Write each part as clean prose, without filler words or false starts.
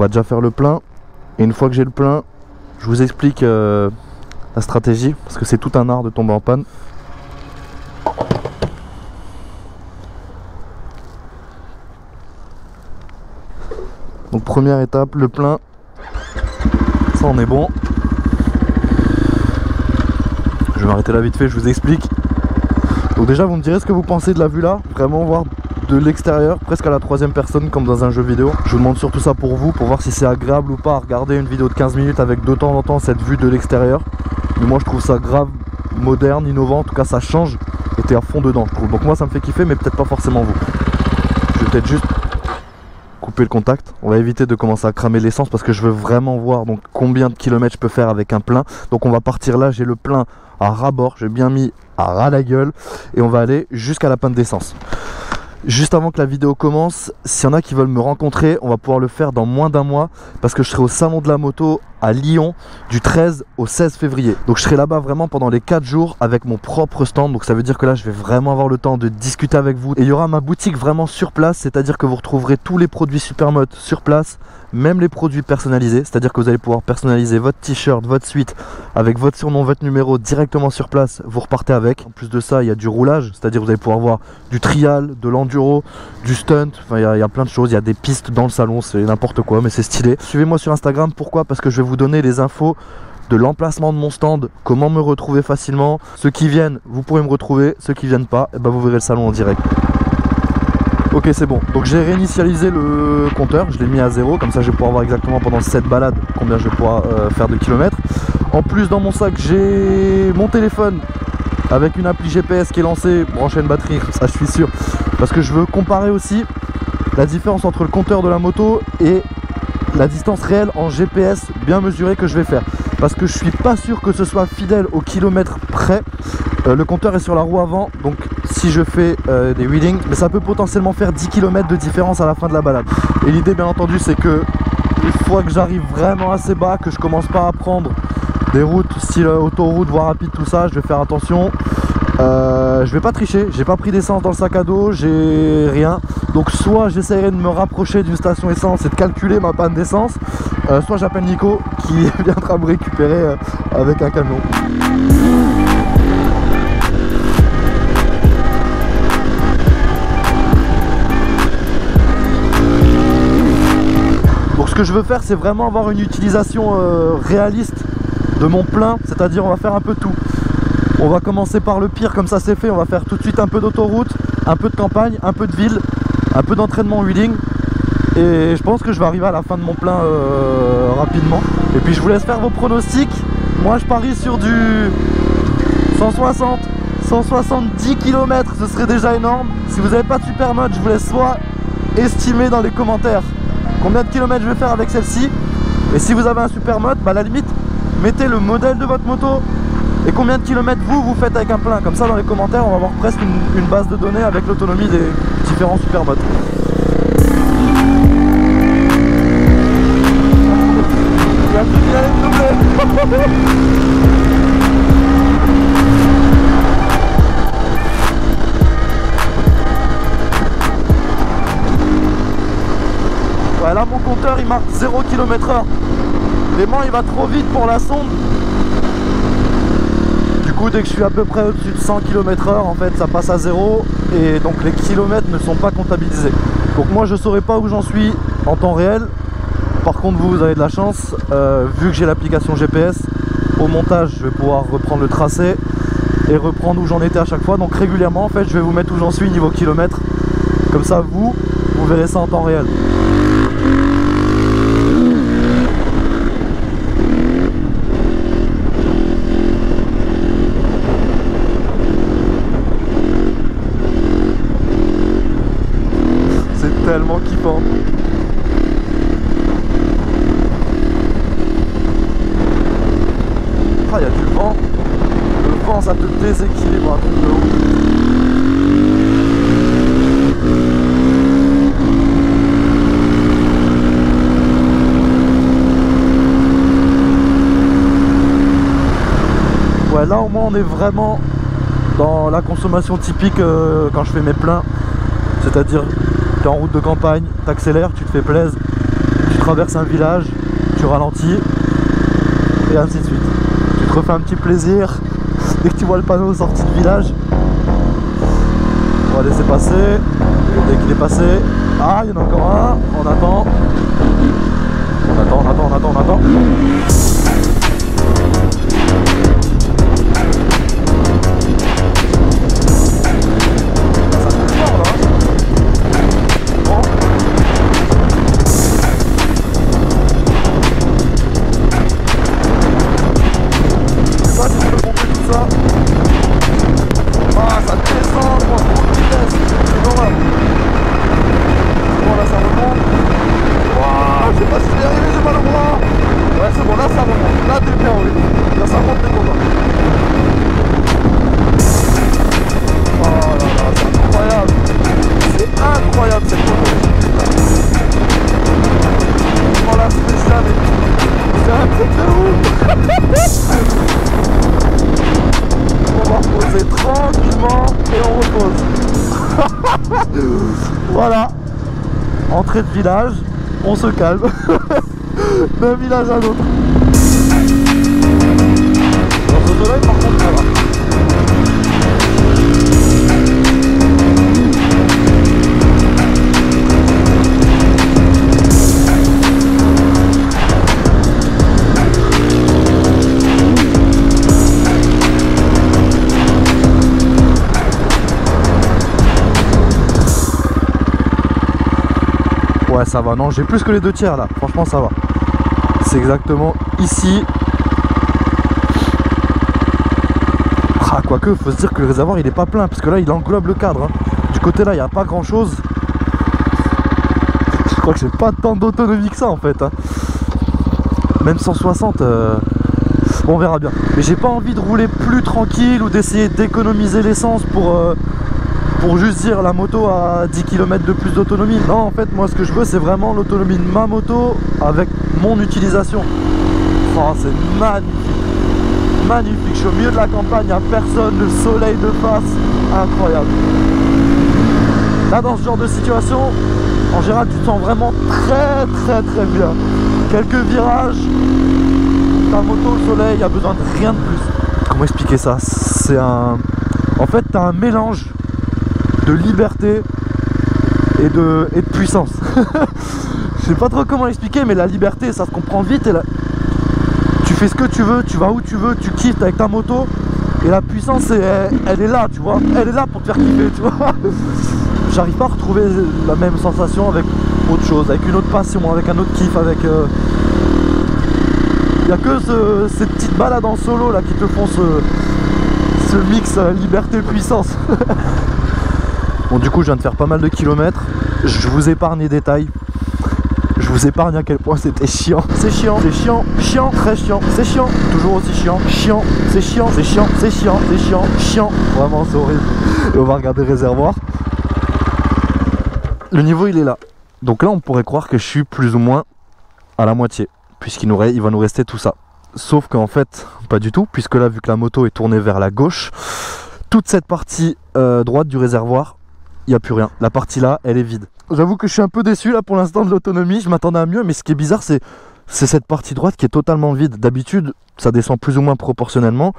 va déjà faire le plein. Et une fois que j'ai le plein, je vous explique la stratégie, parce que c'est tout un art de tomber en panne. Donc première étape, le plein. Ça on est bon. Je vais m'arrêter là vite fait, je vous explique. Donc déjà vous me direz ce que vous pensez de la vue là. Vraiment voir de l'extérieur, presque à la troisième personne comme dans un jeu vidéo. Je vous demande surtout ça pour vous, pour voir si c'est agréable ou pas à regarder une vidéo de 15 minutes avec de temps en temps cette vue de l'extérieur. Mais moi je trouve ça grave, moderne, innovant, en tout cas ça change et t'es à fond dedans je trouve. Donc moi ça me fait kiffer mais peut-être pas forcément vous. Je vais peut-être juste couper le contact. On va éviter de commencer à cramer l'essence parce que je veux vraiment voir donc combien de kilomètres je peux faire avec un plein. Donc on va partir là, j'ai le plein à ras-bord, j'ai bien mis à ras la gueule et on va aller jusqu'à la panne d'essence. Juste avant que la vidéo commence, s'il y en a qui veulent me rencontrer, on va pouvoir le faire dans moins d'un mois parce que je serai au salon de la moto à Lyon du 13 au 16 février. Donc je serai là-bas vraiment pendant les 4 jours avec mon propre stand. Donc ça veut dire que là je vais vraiment avoir le temps de discuter avec vous. Et il y aura ma boutique vraiment sur place, c'est-à-dire que vous retrouverez tous les produits Supermoto sur place, même les produits personnalisés. C'est-à-dire que vous allez pouvoir personnaliser votre t-shirt, votre suite avec votre surnom, votre numéro directement sur place. Vous repartez avec. En plus de ça, il y a du roulage, c'est-à-dire que vous allez pouvoir voir du trial, de l'enduro, du stunt. Enfin, il y a plein de choses. Il y a des pistes dans le salon, c'est n'importe quoi, mais c'est stylé. Suivez-moi sur Instagram. Pourquoi? Parce que je vais vous donner les infos de l'emplacement de mon stand, comment me retrouver facilement. Ceux qui viennent, vous pourrez me retrouver. Ceux qui viennent pas, et ben vous verrez le salon en direct. Ok, c'est bon. Donc j'ai réinitialisé le compteur, je l'ai mis à 0, comme ça je vais pouvoir voir exactement pendant cette balade combien je vais pouvoir faire de kilomètres. En plus dans mon sac j'ai mon téléphone avec une appli GPS qui est lancée, brancher une batterie, ça je suis sûr. Parce que je veux comparer aussi la différence entre le compteur de la moto et la distance réelle en GPS bien mesurée que je vais faire. Parce que je suis pas sûr que ce soit fidèle au kilomètre près. Le compteur est sur la roue avant, donc si je fais des wheelings, mais ça peut potentiellement faire 10 km de différence à la fin de la balade. Et l'idée bien entendu c'est que une fois que j'arrive vraiment assez bas, que je commence pas à prendre des routes style autoroute, voie rapide, tout ça, je vais faire attention. Je vais pas tricher, j'ai pas pris d'essence dans le sac à dos, j'ai rien. Donc soit j'essaierai de me rapprocher d'une station essence et de calculer ma panne d'essence, soit j'appelle Nico qui viendra me récupérer avec un camion. Donc ce que je veux faire c'est vraiment avoir une utilisation réaliste de mon plein, c'est-à-dire on va faire un peu tout. On va commencer par le pire comme ça c'est fait, on va faire tout de suite un peu d'autoroute, un peu de campagne, un peu de ville, un peu d'entraînement wheeling. Et je pense que je vais arriver à la fin de mon plein rapidement. Et puis je vous laisse faire vos pronostics. Moi je parie sur du 160, 170 km, ce serait déjà énorme. Si vous n'avez pas de Supermoto, je vous laisse soit estimer dans les commentaires combien de kilomètres je vais faire avec celle-ci. Et si vous avez un Supermoto, bah à la limite, mettez le modèle de votre moto et combien de kilomètres vous faites avec un plein. Comme ça dans les commentaires on va avoir presque une base de données avec l'autonomie des différents Supermoto. Ouais, là mon compteur il marque 0 km/h. Vraiment il va trop vite pour la sonde. Du coup dès que je suis à peu près au-dessus de 100 km/h en fait ça passe à 0 et donc les kilomètres ne sont pas comptabilisés. Donc moi je saurais pas où j'en suis en temps réel. Par contre vous avez de la chance, vu que j'ai l'application GPS, au montage je vais pouvoir reprendre le tracé et reprendre où j'en étais à chaque fois. Donc régulièrement en fait je vais vous mettre où j'en suis niveau kilomètres. Comme ça vous verrez ça en temps réel. C'est tellement kiffant. Ah, il y a du vent. Le vent ça te déséquilibre un truc de ouf. Ouais, là au moins on est vraiment dans la consommation typique quand je fais mes pleins. C'est-à-dire tu es en route de campagne, t'accélères, tu te fais plaisir, tu traverses un village, tu ralentis, et ainsi de suite. Tu te refais un petit plaisir, dès que tu vois le panneau sortie de village, on va laisser passer, et dès qu'il est passé, ah, il y en a encore un, on attend. On attend. Tranquillement et on repose. Voilà, entrée de village, on se calme d'un village à l'autre. Dans ce soleil par contre ça va. Ouais, ça va, non, j'ai plus que les 2 tiers là, franchement ça va. C'est exactement ici. Ah, quoique, faut se dire que le réservoir il est pas plein, parce que là il englobe le cadre. Du côté là, il n'y a pas grand chose. Je crois que j'ai pas tant d'autonomie que ça en fait. Même 160, on verra bien. Mais j'ai pas envie de rouler plus tranquille ou d'essayer d'économiser l'essence pour juste dire la moto a 10 km de plus d'autonomie. Non, en fait moi ce que je veux c'est vraiment l'autonomie de ma moto avec mon utilisation. Oh, c'est magnifique, magnifique. Je suis au milieu de la campagne, il n'y a personne, le soleil de face, incroyable. Là dans ce genre de situation, en général tu te sens vraiment très bien. Quelques virages, ta moto au soleil, il n'y a besoin de rien de plus. Comment expliquer ça? C'est un... En fait tu as un mélange de liberté et de puissance. Je sais pas trop comment l'expliquer, mais la liberté ça se comprend vite et tu fais ce que tu veux, tu vas où tu veux, tu kiffes avec ta moto, et la puissance elle est là, tu vois, elle est là pour te faire kiffer, tu vois. J'arrive pas à retrouver la même sensation avec autre chose, avec une autre passion, avec un autre kiff, avec il y a que ces petites balades en solo là qui te font ce mix liberté-puissance. Bon, du coup je viens de faire pas mal de kilomètres, je vous épargne les détails, je vous épargne à quel point c'était chiant. C'est chiant, c'est chiant, chiant, très chiant, c'est chiant, toujours aussi chiant, chiant, c'est chiant, c'est chiant, c'est chiant, c'est chiant, chiant, vraiment c'est horrible. Et on va regarder le réservoir. Le niveau il est là, donc là on pourrait croire que je suis plus ou moins à la moitié, puisqu'il va nous rester tout ça. Sauf qu'en fait pas du tout, puisque là vu que la moto est tournée vers la gauche, toute cette partie droite du réservoir, il n'y a plus rien. La partie là, elle est vide. J'avoue que je suis un peu déçu là pour l'instant de l'autonomie. Je m'attendais à mieux, mais ce qui est bizarre, c'est cette partie droite qui est totalement vide. D'habitude, ça descend plus ou moins proportionnellement.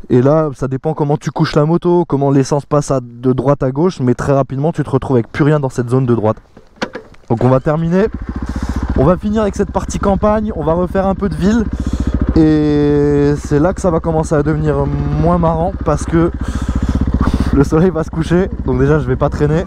Et là, ça dépend comment tu couches la moto, comment l'essence passe de droite à gauche. Mais très rapidement, tu te retrouves avec plus rien dans cette zone de droite. Donc on va terminer. On va finir avec cette partie campagne. On va refaire un peu de ville. Et c'est là que ça va commencer à devenir moins marrant parce que le soleil va se coucher, donc déjà je vais pas traîner.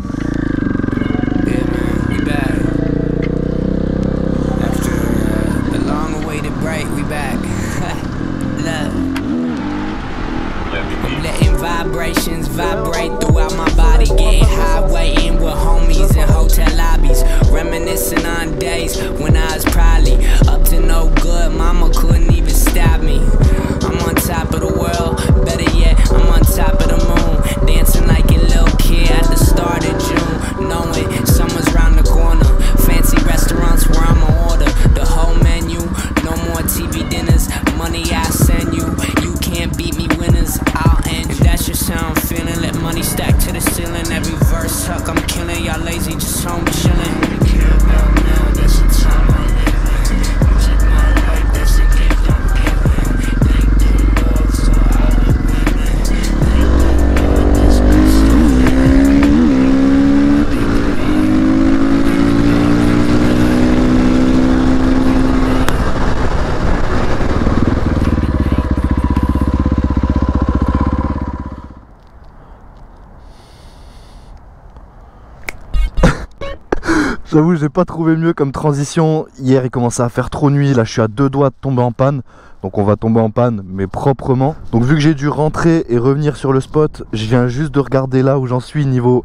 Vibrations vibrate throughout my body, getting high, waiting with homies in hotel lobbies, reminiscing on days when I was probably up to no good. Mama couldn't even stop me. I'm on top of the world, better yet, I'm on top of the moon, dancing like a little kid at the start of June, knowing summer's round the corner. Fancy restaurants where I'ma order the whole menu. No more TV dinners, money I send you. You can't beat me, winners. I'll end. If that's just how I'm feeling, let money stack to the ceiling. Every verse suck, I'm killing y'all lazy, just home chilling. All we care about now, that's the time right now. J'avoue, j'ai pas trouvé mieux comme transition. Hier, il commençait à faire trop nuit. Là, je suis à 2 doigts de tomber en panne. Donc, on va tomber en panne, mais proprement. Donc, vu que j'ai dû rentrer et revenir sur le spot, je viens juste de regarder là où j'en suis niveau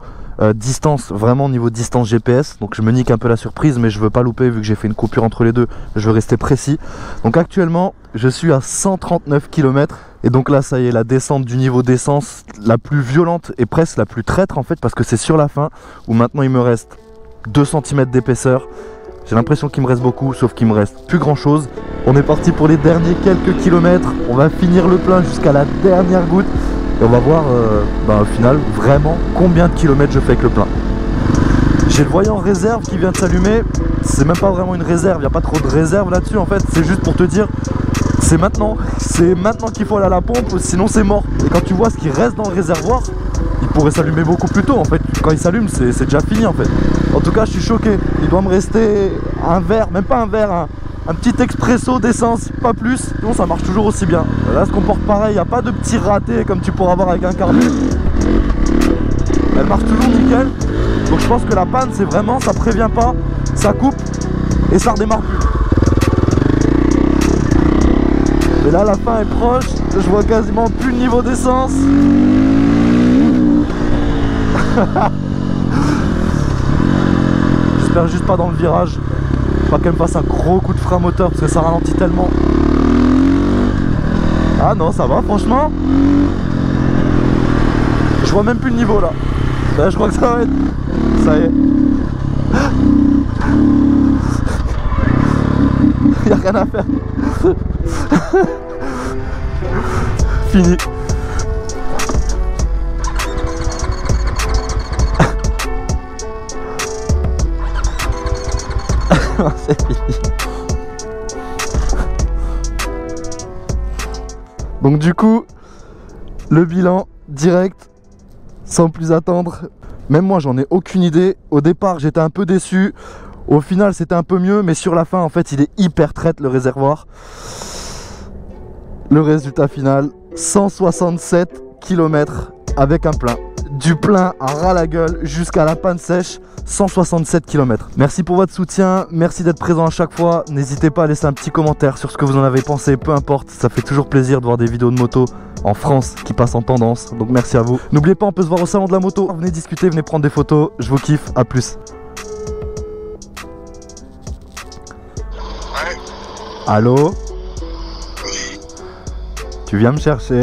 distance, vraiment niveau distance GPS. Donc, je me nique un peu la surprise, mais je veux pas louper vu que j'ai fait une coupure entre les deux. Je veux rester précis. Donc, actuellement, je suis à 139 km. Et donc là, ça y est, la descente du niveau d'essence la plus violente et presque la plus traître en fait, parce que c'est sur la fin où maintenant il me reste 2 cm d'épaisseur. J'ai l'impression qu'il me reste beaucoup, sauf qu'il me reste plus grand chose. On est parti pour les derniers quelques kilomètres. On va finir le plein jusqu'à la dernière goutte. Et on va voir au final vraiment combien de kilomètres je fais avec le plein. J'ai le voyant réserve qui vient de s'allumer. C'est même pas vraiment une réserve, il n'y a pas trop de réserve là-dessus en fait. C'est juste pour te dire, c'est maintenant qu'il faut aller à la pompe, sinon c'est mort. Et quand tu vois ce qui reste dans le réservoir, il pourrait s'allumer beaucoup plus tôt en fait. Quand il s'allume, c'est déjà fini en fait. En tout cas, je suis choqué. Il doit me rester un verre, même pas un verre, un petit expresso d'essence, pas plus. Sinon, ça marche toujours aussi bien. Là, se comporte pareil. Il n'y a pas de petits ratés comme tu pourras avoir avec un carbu. Elle marche toujours nickel. Donc, je pense que la panne, c'est vraiment, ça prévient pas, ça coupe et ça redémarre plus. Et là, la fin est proche. Je vois quasiment plus le niveau d'essence. J'espère juste pas dans le virage. Pas qu'elle me fasse un gros coup de frein moteur parce que ça ralentit tellement. Ah non, ça va franchement. Je vois même plus le niveau là. Là je crois que ça va être. Ça y est. Y'a rien à faire. Fini. C'est fini. Donc du coup, le bilan direct, sans plus attendre. Même moi, j'en ai aucune idée. Au départ, j'étais un peu déçu. Au final, c'était un peu mieux, mais sur la fin, en fait, il est hyper traite le réservoir. Le résultat final, 167 km avec un plein. Du plein à ras la gueule jusqu'à la panne sèche, 167 km. Merci pour votre soutien, merci d'être présent à chaque fois. N'hésitez pas à laisser un petit commentaire sur ce que vous en avez pensé, peu importe. Ça fait toujours plaisir de voir des vidéos de moto en France qui passent en tendance. Donc merci à vous. N'oubliez pas, on peut se voir au salon de la moto. Venez discuter, venez prendre des photos. Je vous kiffe, à plus. Ouais. Allô? Tu viens me chercher?